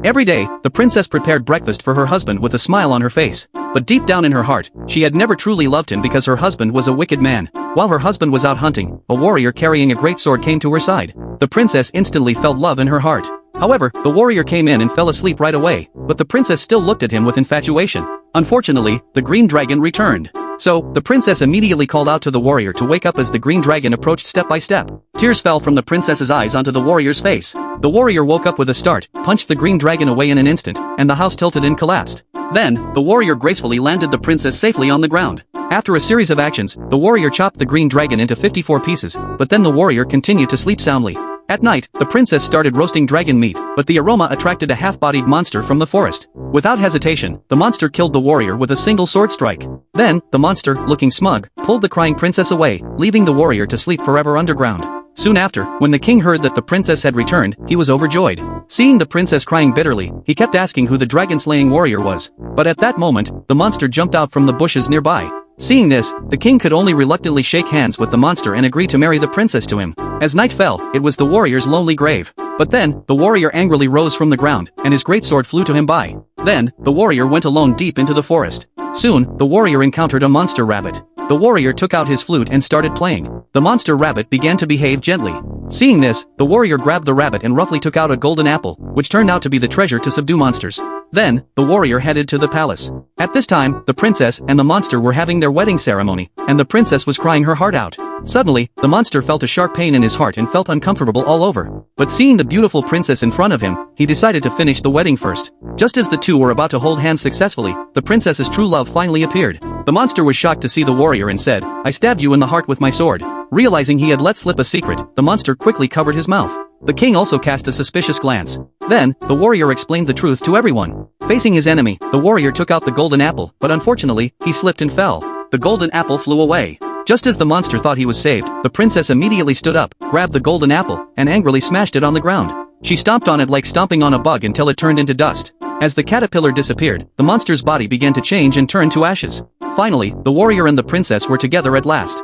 Every day, the princess prepared breakfast for her husband with a smile on her face. But deep down in her heart, she had never truly loved him because her husband was a wicked man. While her husband was out hunting, a warrior carrying a great sword came to her side. The princess instantly felt love in her heart. However, the warrior came in and fell asleep right away, but the princess still looked at him with infatuation. Unfortunately, the green dragon returned. So, the princess immediately called out to the warrior to wake up as the green dragon approached step by step. Tears fell from the princess's eyes onto the warrior's face. The warrior woke up with a start, punched the green dragon away in an instant, and the house tilted and collapsed. Then, the warrior gracefully landed the princess safely on the ground. After a series of actions, the warrior chopped the green dragon into 54 pieces, but then the warrior continued to sleep soundly. At night, the princess started roasting dragon meat, but the aroma attracted a half-bodied monster from the forest. Without hesitation, the monster killed the warrior with a single sword strike. Then, the monster, looking smug, pulled the crying princess away, leaving the warrior to sleep forever underground. Soon after, when the king heard that the princess had returned, he was overjoyed. Seeing the princess crying bitterly, he kept asking who the dragon-slaying warrior was. But at that moment, the monster jumped out from the bushes nearby. Seeing this, the king could only reluctantly shake hands with the monster and agree to marry the princess to him. As night fell, it was the warrior's lonely grave. But then, the warrior angrily rose from the ground, and his great sword flew to him by. Then, the warrior went alone deep into the forest. Soon, the warrior encountered a monster rabbit. The warrior took out his flute and started playing. The monster rabbit began to behave gently. Seeing this, the warrior grabbed the rabbit and roughly took out a golden apple, which turned out to be the treasure to subdue monsters. Then, the warrior headed to the palace. At this time, the princess and the monster were having their wedding ceremony, and the princess was crying her heart out. Suddenly, the monster felt a sharp pain in his heart and felt uncomfortable all over. But seeing the beautiful princess in front of him, he decided to finish the wedding first. Just as the two were about to hold hands successfully, the princess's true love finally appeared. The monster was shocked to see the warrior and said, "I stabbed you in the heart with my sword." Realizing he had let slip a secret, the monster quickly covered his mouth. The king also cast a suspicious glance. Then, the warrior explained the truth to everyone. Facing his enemy, the warrior took out the golden apple, but unfortunately, he slipped and fell. The golden apple flew away. Just as the monster thought he was saved, the princess immediately stood up, grabbed the golden apple, and angrily smashed it on the ground. She stomped on it like stomping on a bug until it turned into dust. As the caterpillar disappeared, the monster's body began to change and turn to ashes. Finally, the warrior and the princess were together at last.